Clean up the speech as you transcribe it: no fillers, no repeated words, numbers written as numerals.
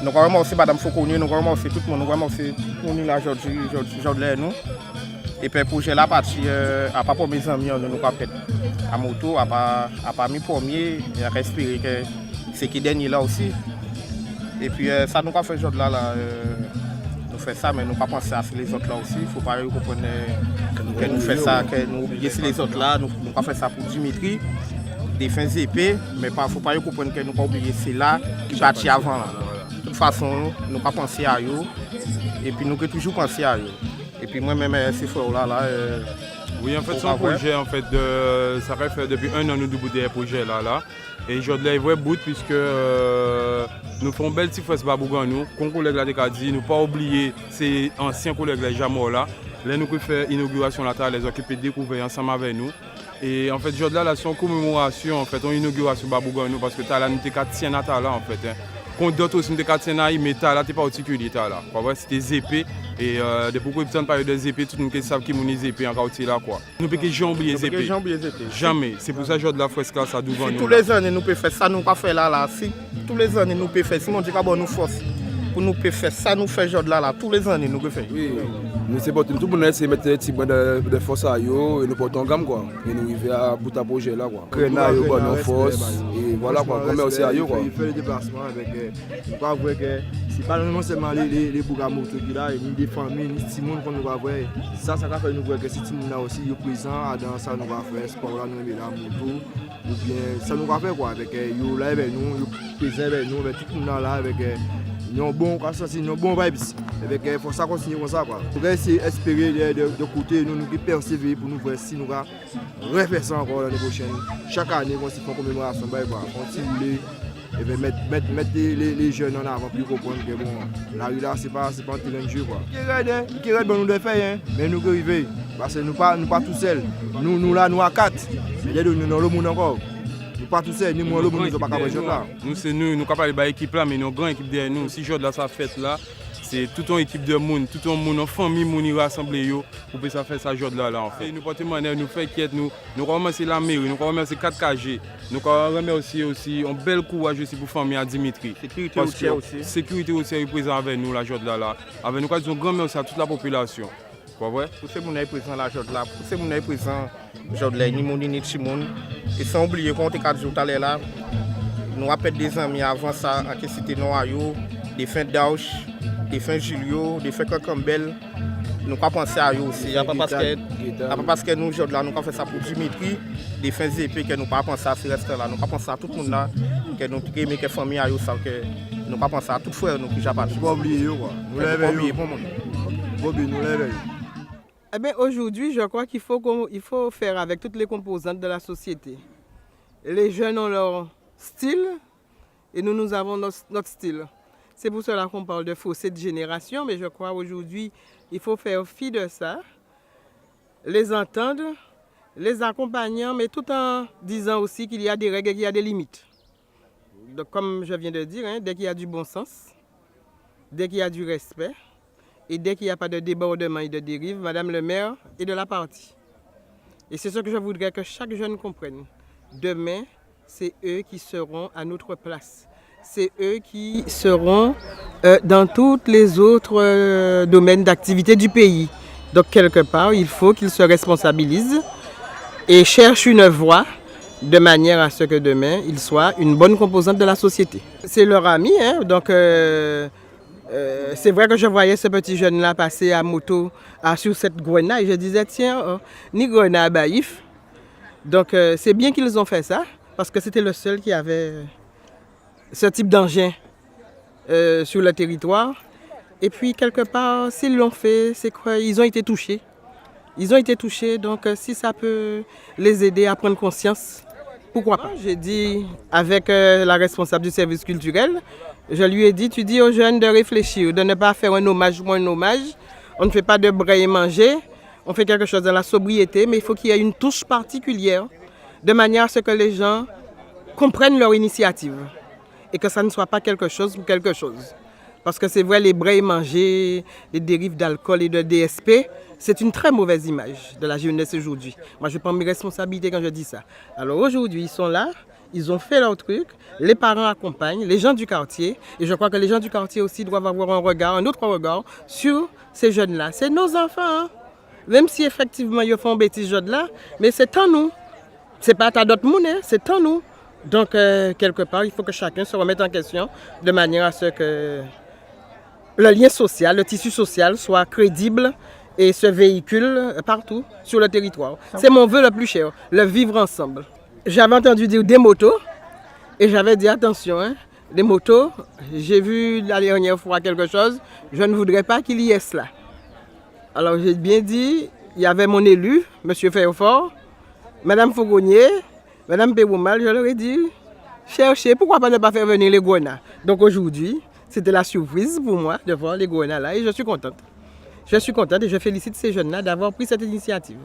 Nous avons remercié Madame Foucault, nous avons remercié tout le monde, nous avons remercié la Jodler, nous. Et puis le projet là, parti à pas pour mes amis, nous avons fait à moto, à pas mis premier, et à respirer que c'est qui dernier là aussi. Et puis ça nous a fait Jodler là. Nous faisons ça, mais nous ne pas penser à les autres là aussi. Il ne faut pas comprendre que nous faisons ça, que nous oublions les autres là. Nous ne pas faire ça pour Dimitri, des fins épées, mais il ne faut pas comprendre que nous ne pas oublier c'est là qui partit avant. Là. De toute façon, nous ne pas penser à eux. Et puis nous devons toujours penser à eux. Et puis moi-même, ces frères là. Oui, en fait, c'est un projet, en fait, ça fait depuis 1 an nous debout des projets là. Et aujourd'hui, il y a un vrai bout puisque nous faisons belle petite fête Babougan nous, comme collègue là dit, nous pas oublier ces anciens collègues là déjà morts là. Là nous faisons l'inauguration là, les occupés découvrir ensemble avec nous. Et en fait, aujourd'hui là, c'est une commémoration en fait, une inauguration Babougan nous parce que là nous avons 4 natal là en fait. Quand d'autres aussi nous avons 4 natal, mais là c'est particulier là. C'est des épées. Et depuis que personne parle des épées, tout le monde sait qui sont les épées en quartier là quoi. Nous ne pouvons jamais oublier les épées. Jamais. C'est pour ça que de la fresque là, ça devant nous. Tous les années nous pouvons faire ça, nous pas faire là. Si tous les années nous pouvons faire, sinon Dieu bon nous force pour nous faire ça, nous faire genre là. Tous les années nous pouvons faire. Oui. Nous c'est tout le monde essaie de mettre des petits points de force à eux et nous portons en gamme quoi. Et nous arrivons à bout à projet là quoi. Créer une bonne force et voilà quoi. On met aussi à eux quoi. Il fait le déplacement avec pas vrai que c'est pas non seulement les bougamoto qui là, ni des familles, ni tout le monde qu'on nous va voir. Ça va faire nous voir que si tout le monde là aussi est présent dans ça nous va faire sport là nous la moto ou bien ça nous va faire quoi avec yo là avec nous, présent avec nous, avec tout le monde là avec nous bon vibes avec faut ça continuer comme ça quoi. Pour essayer espérer de côté nous qui persévérer pour nous voir si nous va refaire ça encore l'année prochaine. Chaque année on s'y fait commémoration quoi. Continuer et bien mettre les jeunes en avant, plus comprendre que bon, la rue là, c'est pas un terrain de jeu quoi. Qui est bon nous de faire, mais nous arrivons, parce que nous pas tout seuls. Nous là, nous à 4, mais nous dans le monde encore. Nous pas tout seuls, ni moi le monde, nous pas capable de jouer là. Nous c'est nous capables de l'équipe là, mais nous grande équipe derrière nous. Si jour de sa fête là, c'est toute une équipe de monde, toute une monde en famille, nous rassembler pour que ça fasse ça jour là en fait. Nous portons nous fait quiète nous remercions la mairie, nous remercions 4KG. Nous remercions aussi un bel courage aussi pour famille à Dimitri. Sécurité aussi est présente avec nous la jour là. Avec nous un grand merci à toute la population. Pas vrai? Pour ces gens qui sont présents la jour là, pour ces gens qui sont présents jour là, ni monde ni Chimoun. Et sans oublier qu'on était 4 jours là, nous rappelons des amis avant ça, à cité Noayo, des fins d'Auch, des fins Julio, des fins Cocambel. Nous ne pas penser à eux aussi. Pas parce que nous, aujourd'hui, nous avons fait ça pour Dimitri, des fins épées que nous ne pas penser à ce restaurant là. Nous ne pas penser à tout le monde là, que nous aimons que famille à eux, que nous ne pas penser à tout frère nous qui j'ai pas. Pas oublier quoi. Nous lèvons. Eh bien, aujourd'hui, je crois qu'il faut faire avec toutes les composantes de la société. Les jeunes ont leur style et nous avons notre style. C'est pour cela qu'on parle de fossé de génération, mais je crois aujourd'hui il faut faire fi de ça, les entendre, les accompagner, mais tout en disant aussi qu'il y a des règles et qu'il y a des limites. Donc, comme je viens de dire, dès qu'il y a du bon sens, dès qu'il y a du respect, et dès qu'il n'y a pas de débordement et de dérive, Madame le maire est de la partie. Et c'est ce que je voudrais que chaque jeune comprenne. Demain, c'est eux qui seront à notre place. C'est eux qui seront dans tous les autres domaines d'activité du pays. Donc, quelque part, il faut qu'ils se responsabilisent et cherchent une voie de manière à ce que demain, ils soient une bonne composante de la société. C'est leur ami, donc c'est vrai que je voyais ce petit jeune-là passer à moto sur cette grenade et je disais, tiens, ni grenade baïf. Donc, c'est bien qu'ils ont fait ça parce que c'était le seul qui avait ce type d'engin sur le territoire. Et puis, quelque part, s'ils l'ont fait, c'est qu'ils ont été touchés. Ils ont été touchés, donc si ça peut les aider à prendre conscience, pourquoi pas. J'ai dit avec la responsable du service culturel, je lui ai dit, tu dis aux jeunes de réfléchir, de ne pas faire un hommage ou un hommage. On ne fait pas de brailler manger, on fait quelque chose dans la sobriété, mais il faut qu'il y ait une touche particulière, de manière à ce que les gens comprennent leur initiative et que ça ne soit pas quelque chose pour quelque chose. Parce que c'est vrai, les brailles mangés, les dérives d'alcool et de DSP, c'est une très mauvaise image de la jeunesse aujourd'hui. Moi, je prends mes responsabilités quand je dis ça. Alors aujourd'hui, ils sont là, ils ont fait leur truc, les parents accompagnent, les gens du quartier, et je crois que les gens du quartier aussi doivent avoir un autre regard sur ces jeunes-là. C'est nos enfants, hein? Même si effectivement ils font bêtises là, mais c'est en nous. C'est pas à d'autres monde, hein? C'est en nous. Donc, quelque part, il faut que chacun se remette en question de manière à ce que le lien social, le tissu social soit crédible et se véhicule partout sur le territoire. C'est mon vœu le plus cher, le vivre ensemble. J'avais entendu dire des motos et j'avais dit attention, hein, des motos, j'ai vu la dernière fois quelque chose, je ne voudrais pas qu'il y ait cela. Alors j'ai bien dit, il y avait mon élu, M. Fairfort, Mme Fougonier, Mme Péroumal, je leur ai dit, cherchez, pourquoi pas ne pas faire venir les Goana. Donc aujourd'hui, c'était la surprise pour moi de voir les Goana là et je suis contente. Je suis contente et je félicite ces jeunes-là d'avoir pris cette initiative.